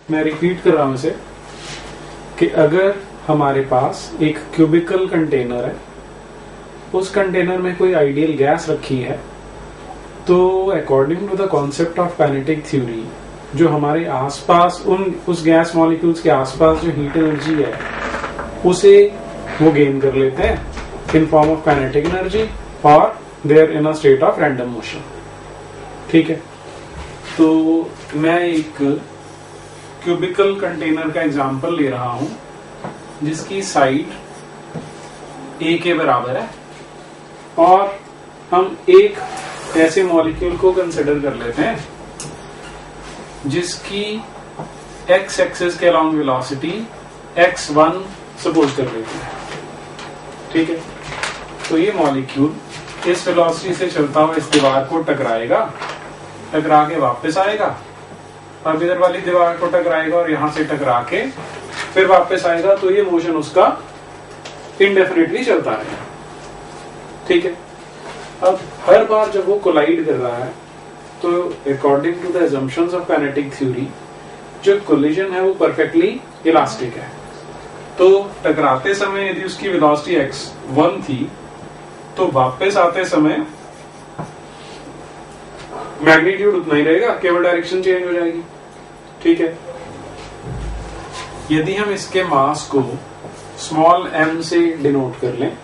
मैं रिपीट कर रहा हूं इसे कि अगर हमारे पास एक क्यूबिकल कंटेनर है, उस कंटेनर में कोई आइडियल गैस रखी है, तो according to the concept of kinetic theory जो हमारे आसपास उस गैस मॉलिक्यूल्स के आसपास जो हीट एनर्जी है उसे वो गेन कर लेते हैं in form of kinetic energy और they are in a state of random motion. ठीक है, तो मैं एक क्यूबिकल कंटेनर का एग्जांपल ले रहा हूं जिसकी साइड a के बराबर है और हम एक ऐसे मॉलिक्यूल को कंसिडर कर लेते हैं जिसकी x एक्सिस के अलोंग वेलोसिटी x1 सपोज कर लेते हैं। ठीक है, तो ये मॉलिक्यूल इस वेलोसिटी से चलता हुआ इस दीवार को टकराएगा, टकरा के वापस आएगा और इधर वाली दीवार को टकराएगा और यहां से टकरा के फिर वापस आएगा, तो ये मोशन उसका इंडेफिनिटली चलता रहेगा। ठीक है, अब हर बार जब वो कोलाइड कर रहा है तो according to the assumptions of kinetic theory जो कोलिजन है वो परफेक्टली इलास्टिक है। तो टकराते समय यदि उसकी वेलोसिटी x1 थी तो वापस आते समय मैग्नीट्यूड उतना ही रहेगा, केवल डायरेक्शन चेंज हो जाएगी। ठीक है, यदि हम इसके मास को स्मॉल m से डिनोट कर लें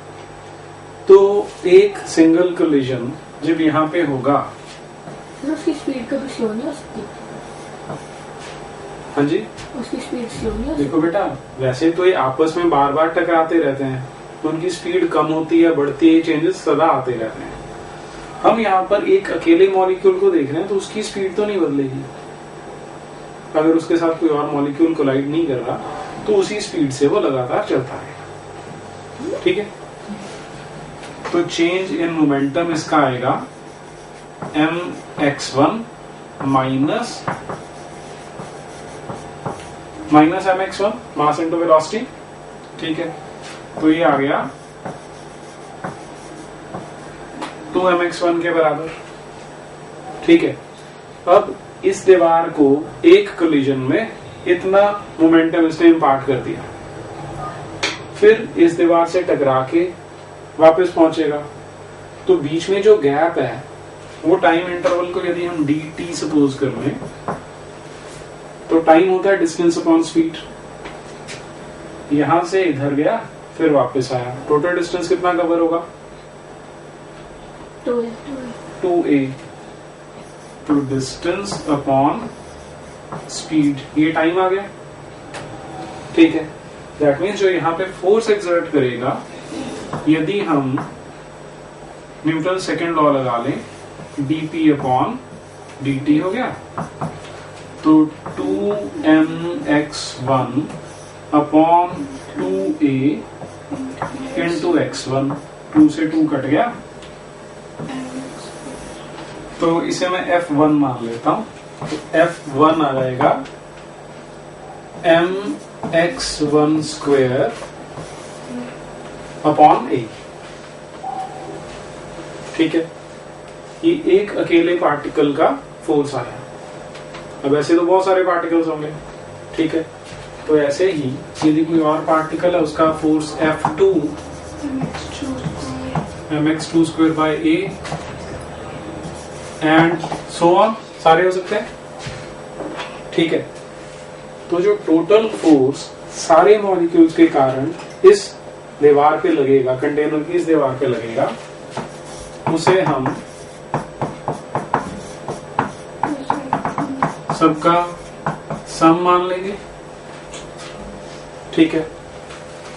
तो एक सिंगल कोलिजन जब यहाँ पे होगा तो उसकी स्पीड कभी स्लो नहीं हो सकती? हाँ जी, उसकी स्पीड स्लो नहीं हो सकती? देखो बेटा, वैसे तो ये आपस में बार बार टकराते रहते हैं तो उनकी स्पीड कम होती है, बढ़ती है, चेंजेस सदा आते रहते हैं। हम यहाँ पर एक अकेले मॉलिक्यूल को देख रहे हैं तो उसकी स्पीड तो नहीं बदलेगी। अगर उसके साथ कोई और मॉलिक्यूल कोलाइड नहीं कर रहा तो उसी स्पीड से वो लगातार चलता रहेगा। ठीक है, तो चेंज इन मोमेंटम इसका आएगा mx1 minus mx1 mass into velocity. ठीक है, तो ये आ गया 2mx1 के बराबर। ठीक है, अब इस दीवार को एक कोलिजन में इतना मोमेंटम इसने इंपार्ट कर दिया, फिर इस दीवार से टकरा के वापस पहुंचेगा, तो बीच में जो गैप है वो टाइम इंटरवल को यदि हम dt सपोज कर लें तो टाइम होता है डिस्टेंस अपॉन स्पीड। यहां से इधर गया फिर वापस आया, टोटल डिस्टेंस कितना कवर होगा? 2a, तो डिस्टेंस अपॉन स्पीड, ये टाइम आ गया। ठीक है, दैट मीन्स जो यहाँ पे फोर्स एक्सर्ट करेगा, यदि हम न्यूटन सेकेंड लॉ लगा लें dp अपॉन dt हो गया, तो 2mx1 upon 2a into x1, 2 से 2 कट गया, तो इसे मैं f1 मान लेता हूं, तो f1 आ जाएगा mx1 स्क्वायर अपॉन a। ठीक है, ये एक अकेले पार्टिकल का फोर्स आया। अब ऐसे तो बहुत सारे पार्टिकल्स होंगे। ठीक है, तो ऐसे ही यदि कोई और पार्टिकल है उसका force F2 mx2 square by a and so on, सारे हो सकते हैं। ठीक है, तो जो टोटल फोर्स सारे मॉलिक्यूल्स के कारण इस दीवार पे लगेगा, कंटेनर की इस दीवार पे लगेगा, उसे हम सबका सम मान लेंगे। ठीक है,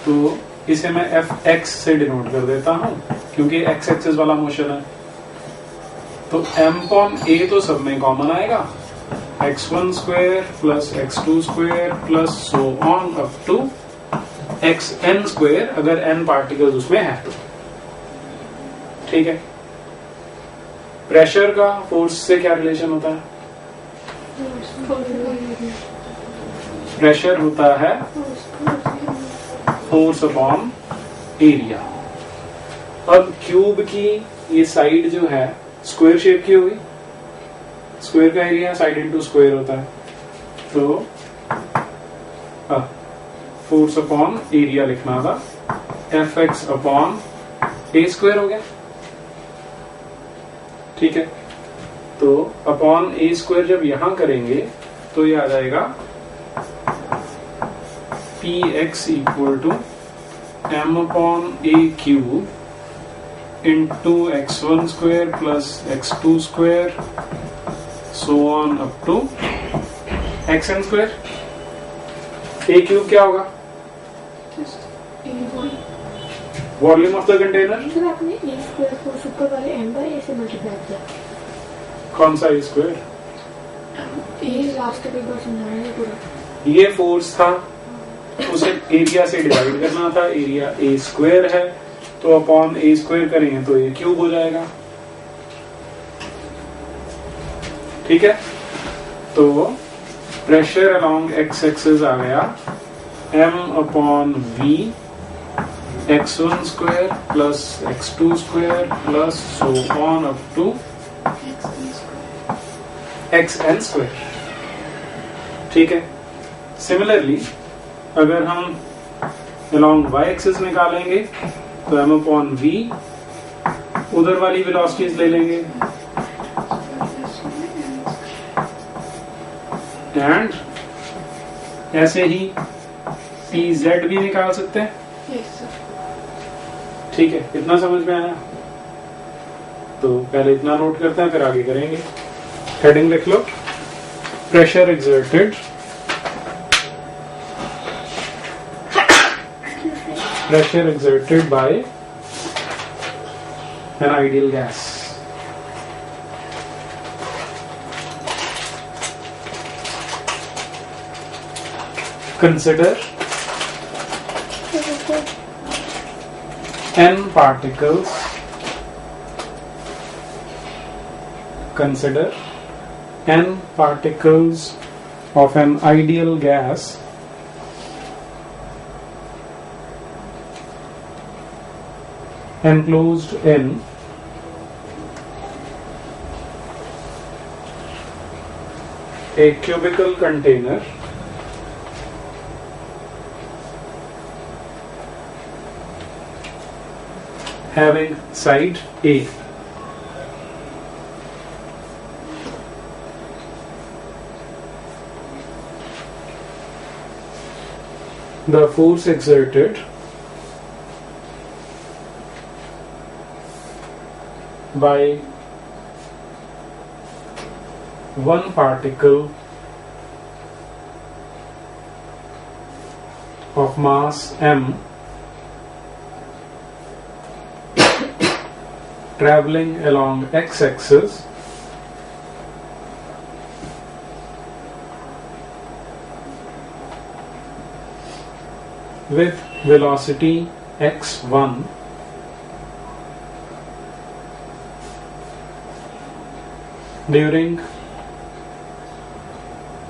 तो इसे मैं Fx से डिनोट कर देता हूं क्योंकि x एक्सिस वाला मोशन है। तो m अपॉन a तो सब में कॉमन आएगा, x1 square plus x2 square plus so on up to xn square अगर n पार्टिकल्स उसमें है तो। ठीक है, प्रेशर का फोर्स से क्या रिलेशन होता है? प्रेशर होता है फोर्स अपॉन एरिया। अब क्यूब की ये साइड जो है स्क्वायर शेप की होगी, स्क्वायर का एरिया साइड इनटू स्क्वायर होता है, तो फोर्स अपॉन एरिया लिखना था, एफ एक्स अपॉन ए स्क्वायर हो गया। ठीक है, तो अपॉन ए स्क्वायर जब यहां करेंगे तो ये आ जाएगा P X equal to M upon A cube into X one square plus X two square so on up to X N square. A cube क्या होगा? Volume of the container. Sir आपने ए स्क्वायर को ऊपर वाले M bye ए से multiply किया। कौन सा ए स्क्वायर? ए लास्ट पे एक बार समझाना है पूरा। ये फोर्स था, उसे एरिया से डिवाइड करना था, एरिया ए स्क्वायर है तो अपॉन ए स्क्वायर करेंगे तो ए क्यूब हो जाएगा। ठीक है, तो प्रेशर अलोंग एक्स एक्सिस आ गया m upon V X one square plus X two square plus so on up to X N square. ठीक है, सिमिलरली अगर हम अलोंग y एक्सिस निकालेंगे तो m अपॉन v, उधर वाली वेलोसिटीज ले लेंगे एंड ऐसे ही pz भी निकाल सकते हैं। ठीक है, इतना समझ में आया? तो पहले इतना नोट करते हैं फिर आगे करेंगे। हेडिंग लिख लो, pressure exerted by an ideal gas. Consider n particles. Consider n particles of an ideal gas enclosed in a cubical container having side A. The force exerted by one particle of mass m traveling along x-axis with velocity x1 during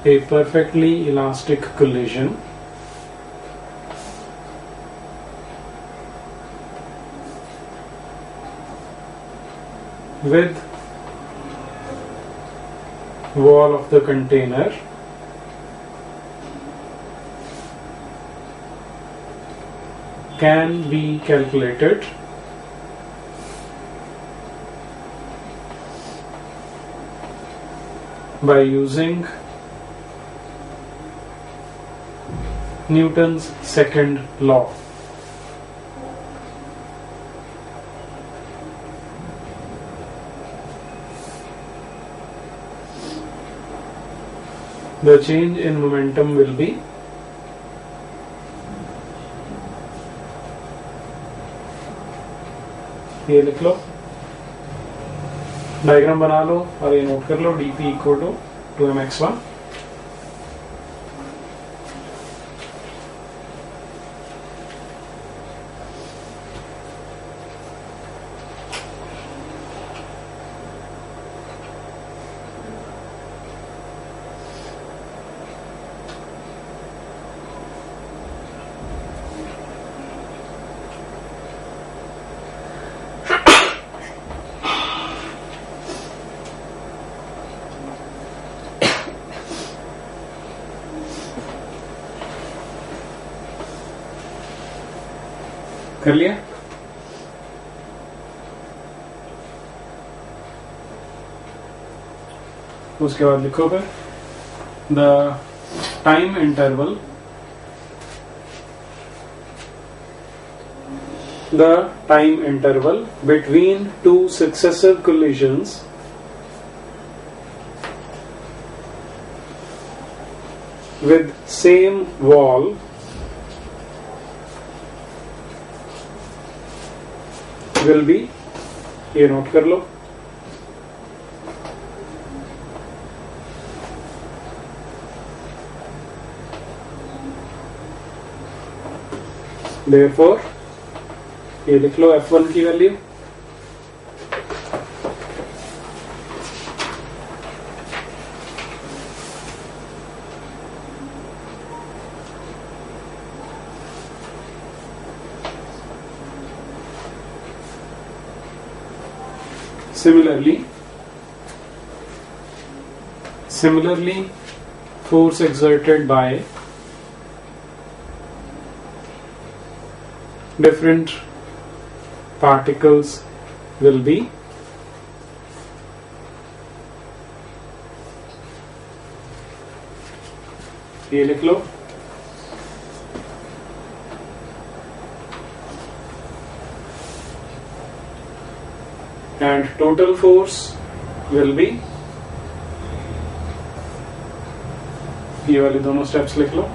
a perfectly elastic collision with wall of the container can be calculated by using Newton's second law. The change in momentum will be ये लिख लो, diagram बना लो और ये note कर लो, dp equal to 2mx1। कर लिया? उसके बाद लिखो फिर the time interval between two successive collisions with same wall will be, ये नोट कर लो, therefore ये लिख लो F1 की value, similarly force exerted by different particles will be ये लिख लो, and total force will be, ये वाली दोनों स्टेप्स लिख लो,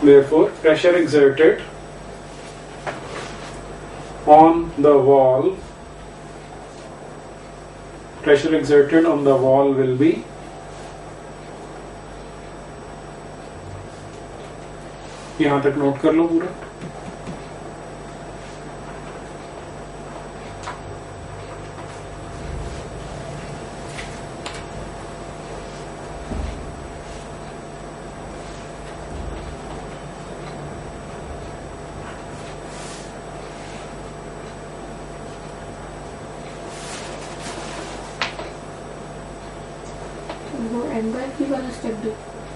therefore pressure exerted on the wall will be यहां तक नोट कर लो पूरा, वो NY वाला स्टेप भी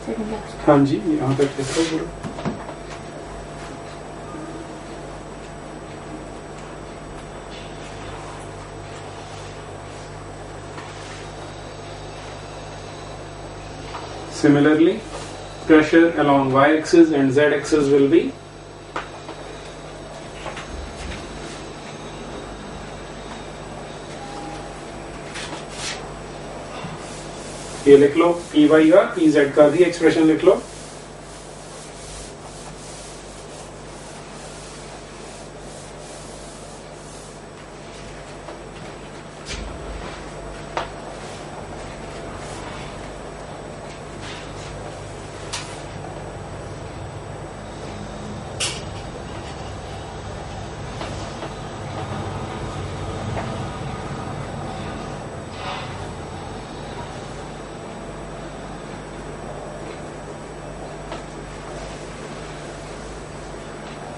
सेकंड लास्ट। हाँ जी यहां तक लिखो पूरा, similarly pressure along y-axis and z-axis will be ये लिख लो, पी वाई का पी जेड का भी एक्सप्रेशन लिख लो,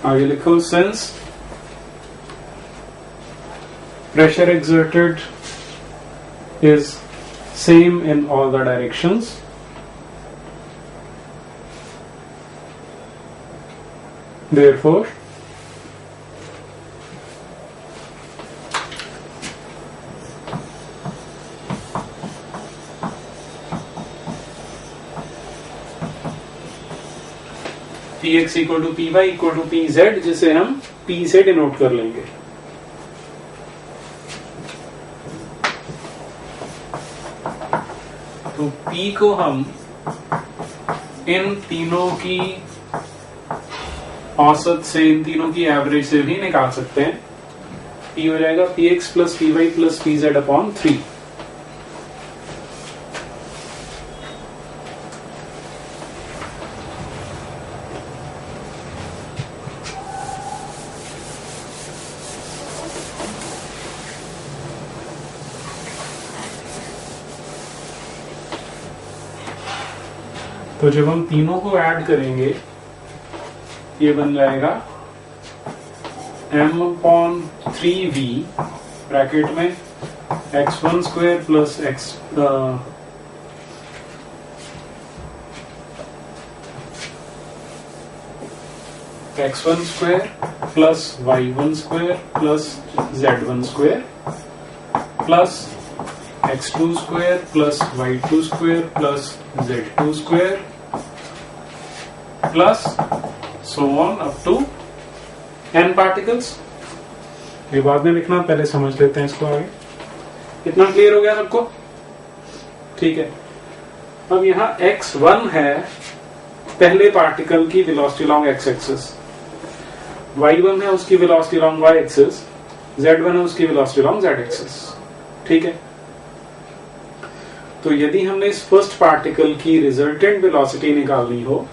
आगे लिखो since pressure exerted is same in all the directions, therefore Px equal to Py equal to Pz, जिसे हम P से डिनोट कर लेंगे। तो P को हम इन तीनों की औसत से, इन तीनों की एवरेज से भी निकाल सकते हैं। P हो जाएगा Px plus Py plus Pz upon 3। तो जब हम तीनों को ऐड करेंगे ये बन जाएगा m/3v ब्रैकेट में x1 square plus x1 square plus y1 square plus z1 square plus x2 square plus y2 square plus z2 square plus so on up to n particles. ये बाद में लिखना, पहले समझ लेते हैं इसको आगे। इतना क्लियर हो गया सबको? ठीक है। अब यहाँ x1 है पहले पार्टिकल की velocity along x axis, y1 है उसकी velocity along y axis, z1 है उसकी वेलोसिटी अलोंग z एक्सिस। ठीक है। तो यदि हमने इस फर्स्ट पार्टिकल की रिजल्टेंट वेलोसिटी निकालनी हो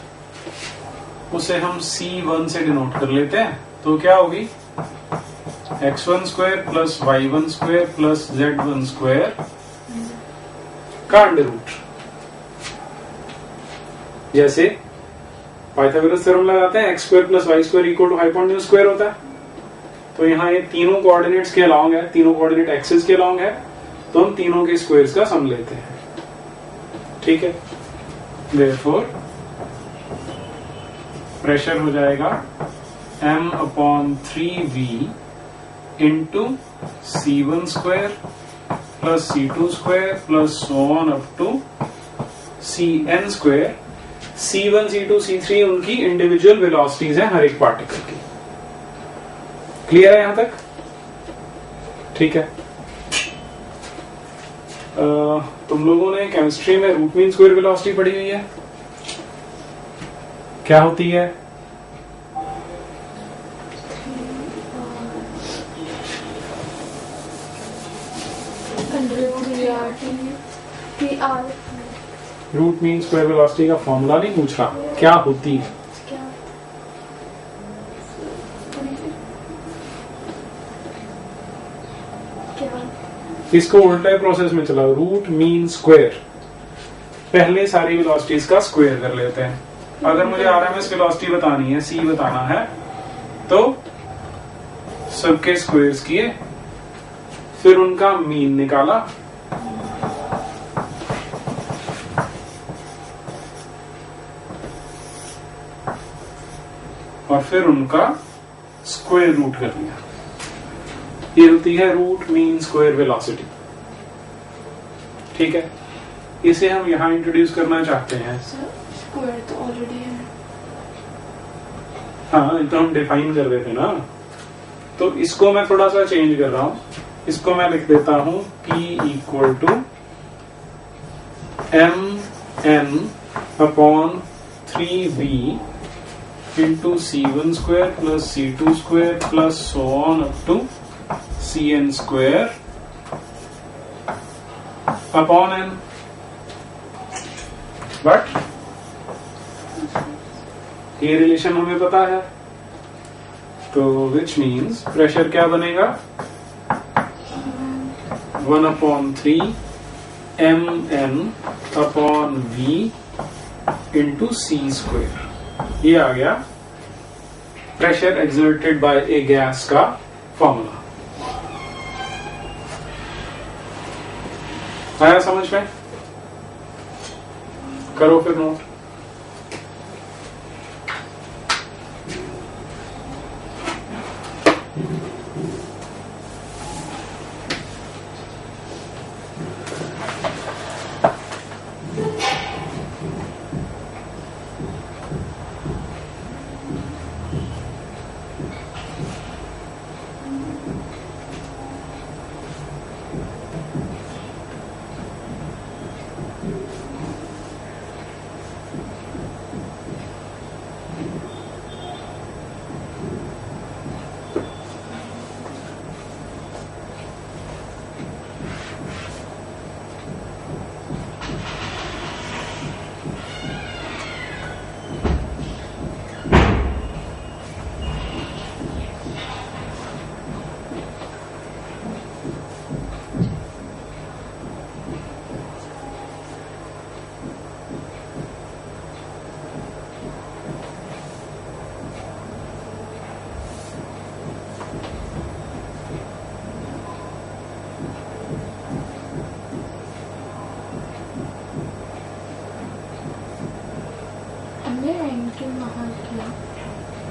उसे हम c1 से डिनोट कर लेते हैं। तो क्या होगी? x1 square plus y1 square plus z1 square का अंडर रूट। जैसे पाइथागोरस थ्योरम लगाते हैं, x square plus y square equal to hypotenuse square होता है। तो यहाँ ये तीनों कोऑर्डिनेट्स के अलोंग है, तीनों कोऑर्डिनेट एक्सिस के अलोंग है, तो हम तीनों के स्क्वायर्स का सम लेते हैं। ठीक है। देयरफॉर प्रेशर हो जाएगा m/3v into c1 square plus c2 square plus so on up to cn square. c1, c2, c3 उनकी इंडिविजुअल वेलोसिटीज हैं हर एक पार्टिकल की। क्लियर है यहां तक? ठीक है। तुम लोगों ने केमिस्ट्री में रूट मीन स्क्वायर वेलोसिटी पढ़ी हुई है? क्या होती है? रूट मीन स्क्वायर वेलोसिटी का फॉर्मूला नहीं पूछ रहा, क्या होती है? इसको उल्टा प्रोसेस में चलाओ। रूट मीन स्क्वायर, पहले सारी वेलोसिटीज का स्क्वायर कर लेते हैं। अगर मुझे आरएमएस वेलोसिटी बतानी है, सी बताना है, तो सबके स्क्वायर्स किए, फिर उनका मीन निकाला, और फिर उनका स्क्वायर रूट कर लिया। ये होती है रूट मीन स्क्वायर वेलोसिटी। ठीक है। इसे हम यहां इंट्रोड्यूस करना चाहते हैं। स्क्वायर तो ऑलरेडी है। हाँ, तो हम डिफाइन कर रहे थे ना, तो इसको मैं थोड़ा सा चेंज कर रहा हूं। इसको मैं लिख देता हूं P equal to mn/3v into c1 square plus c2 square plus so on up to cn square upon n। But ये रिलेशन हमें पता है, तो विच मीन्स प्रेशर क्या बनेगा? 1/3 mn/v इंटू c स्क्वायर। ये आ गया pressure exerted by A gas का फॉर्मूला। आया समझ में? करो फिर नोट।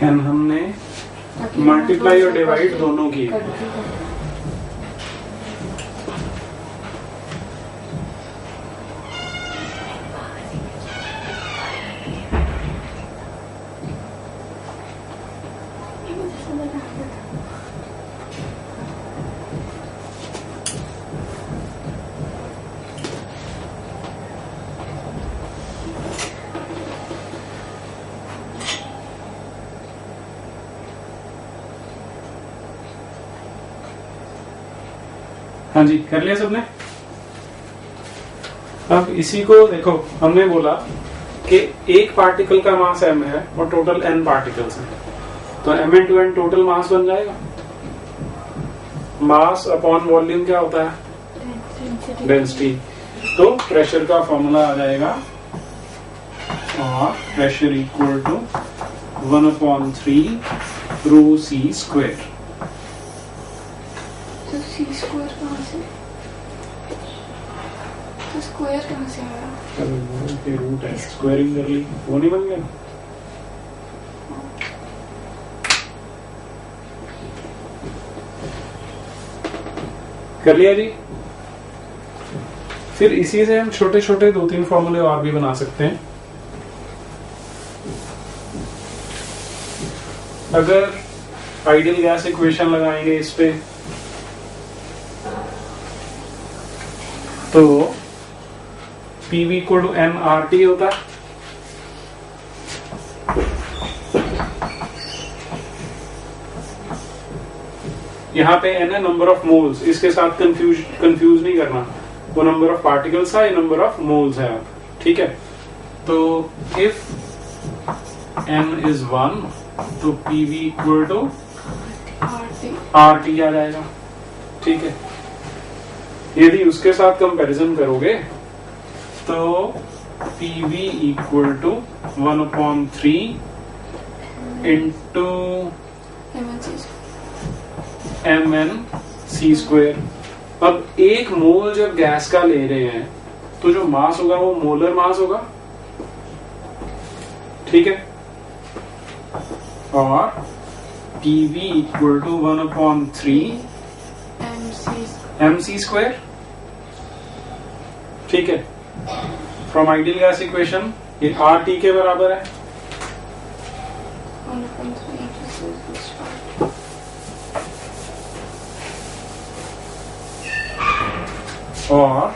एन हमने मल्टीप्लाई और डिवाइड दोनों की है। हाँ जी, कर लिया सबने। अब इसी को देखो, हमने बोला कि एक पार्टिकल का मास m है और टोटल n पार्टिकल्स हैं, तो m into n total mass बन जाएगा। मास अपॉन वॉल्यूम क्या होता है? डेंसिटी। तो प्रेशर का फॉर्मूला आ जाएगा, और pressure equal to 1/3 rho C square. तो सी स्क्वायर कहाँ से? तो स्क्वायर कहाँ से आया? रूट है, स्क्वायरिंग कर ली, वो नहीं बन गया। कर लिया जी। फिर इसी से हम छोटे छोटे 2-3 फॉर्मूले और भी बना सकते हैं। अगर आइडियल गैस इक्वेशन लगाएंगे इस पे, तो PV इक्वल टू nRT होता है। यहाँ पे n है नंबर ऑफ मोल्स, इसके साथ कंफ्यूज नहीं करना, वो नंबर ऑफ पार्टिकल्स है, ये नंबर ऑफ मोल्स है। ठीक है, तो इफ n इज 1 तो PV इक्वल टू RT आ जाएगा। ठीक है, यदि उसके साथ कंपैरिजन करोगे तो PV equal to 1/3 into MnC square. अब एक मोल जब गैस का ले रहे हैं तो जो मास होगा वो मोलर मास होगा। ठीक है, और PV equal to 1/3 MC square. ठीक है, फ्रॉम आइडियल गैस इक्वेशन ये RT के बराबर है। और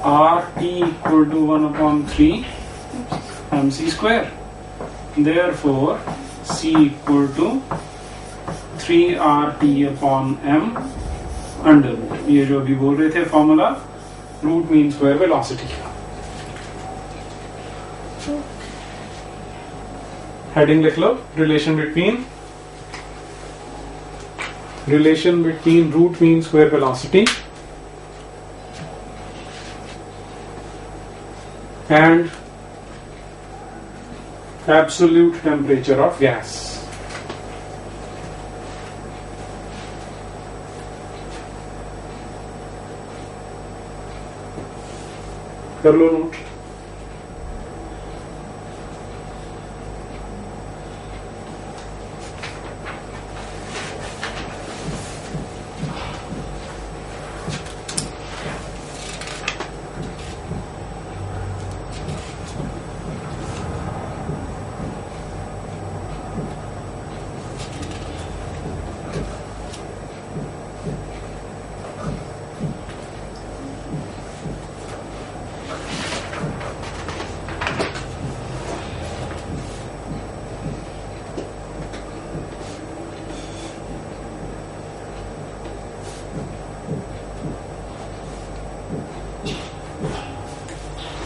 RT equal to 1/3 MC square. Therefore C equal to 3RT upon M under root. ये जो अभी बोल रहे थे formula, root mean square velocity. Heading लिख लो, relation between root mean square velocity and absolute temperature of gas. कर लो नोट।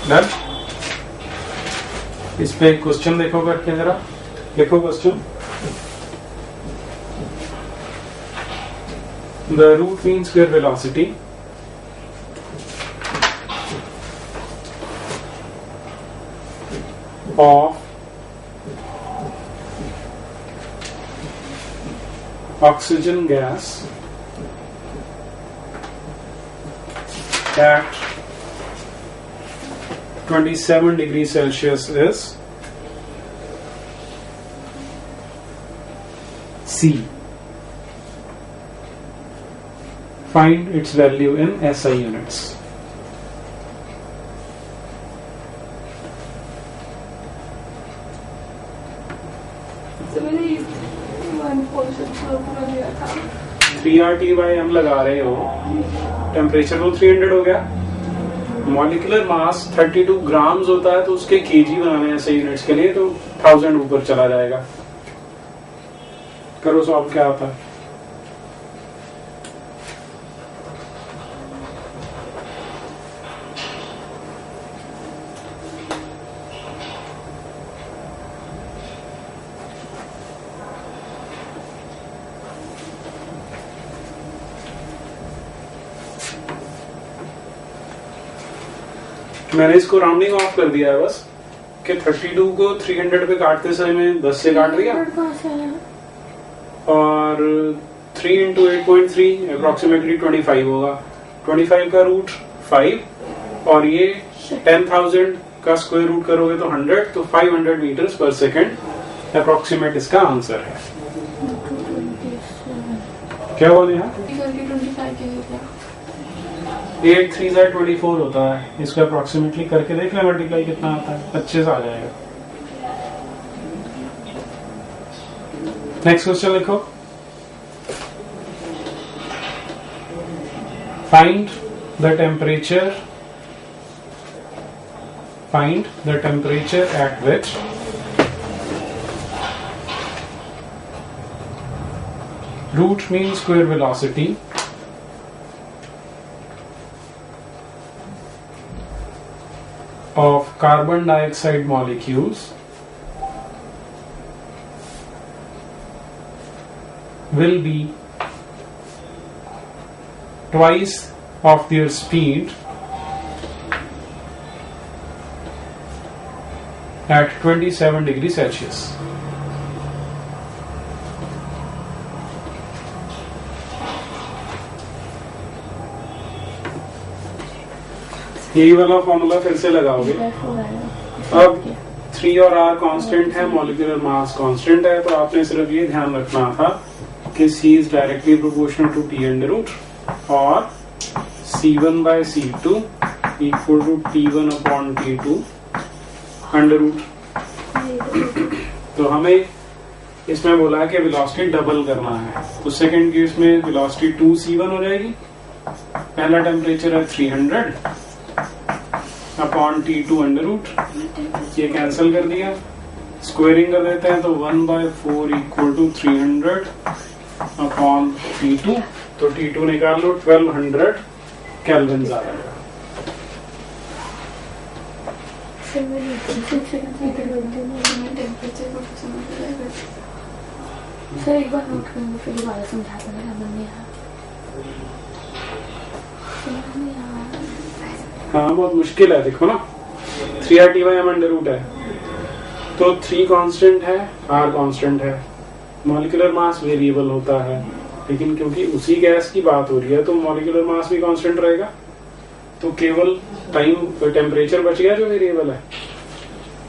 डन। इस पे क्वेश्चन देखो करके जरा, लिखो question. The root mean square velocity of oxygen gas at 27 degrees Celsius is C. Find its value in SI units. तो मैंने 1 पोर्शन पूरा दिया था। 3RT/m लगा रहे हो, टेम्परेचर तो 300 हो गया, मॉलिक्यूलर मास 32 ग्राम्स होता है, तो उसके केजी बनाने हैं SI यूनिट्स के लिए, तो 1000 ऊपर चला जाएगा। करो सॉल्व, क्या होता है? मैंने इसको राउंडिंग ऑफ कर दिया है बस, कि 32 को 300 पे काटते समय में 10 से काट दिया, और 3 इंटू 8.3 अप्रोक्सीमेटली 25 होगा। 25 का रूट 5, और ये 10,000 का स्क्वायर रूट करोगे तो 100, तो 500 मीटर्स पर सेकेंड अप्रोक्सीमेट इसका आंसर है। क्या हुआ यहाँ? 8 3 24 होता है, इसको अप्रोक्सीमेटली करके देख ले, मल्टीप्लाई कितना आता है, 25 आ जाएगा। नेक्स्ट क्वेश्चन लिखो। Find the temperature at which route mean square velocity of carbon dioxide molecules will be twice of their speed at 27 degrees Celsius. यही वाला फॉर्मूला फिर से लगाओगे। अब 3 और R कांस्टेंट है, मॉलिक्यूलर मास कांस्टेंट है, तो आपने सिर्फ ये ध्यान रखना था कि C is directly proportional to T under root, और C1 by C2 equal to T1 upon T2 under root. तो हमें इसमें बोला है कि वेलोसिटी डबल करना है, तो सेकंड केस में वेलोसिटी 2C1 हो जाएगी। पहला टेम्परेचर है 300 अपॉन T2 अंडर रूट, ये कैंसिल कर दिया, स्क्वायरिंग कर देते हैं तो 1/4 इक्वल टू 300 अपॉन T2, तो T2 निकाल लो, 1200 केल्विन आ जाएगा। सर एक बार नोट करूंगा, फिर दोबारा समझा देना। हाँ बहुत मुश्किल है, देखो ना 3RT/m अंडर रूट है, तो 3 कांस्टेंट है, R कांस्टेंट है, मॉलिक्यूलर मास वेरिएबल होता है, लेकिन क्योंकि उसी गैस की बात हो रही है तो मॉलिक्यूलर मास भी कांस्टेंट रहेगा, तो केवल टाइम टेम्परेचर बच गया जो वेरिएबल है,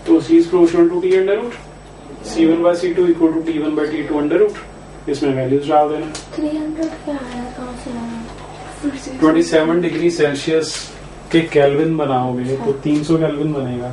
तो C is proportional to T under root, C1 by C2 equal to T1 by T2 under root. इसमें वैल्यूज डाल देना। 300 क्या आया, कहाँ से आया? 27 डिग्री सेल्सियस के केल्विन बनाओगे तो 300 केल्विन बनेगा।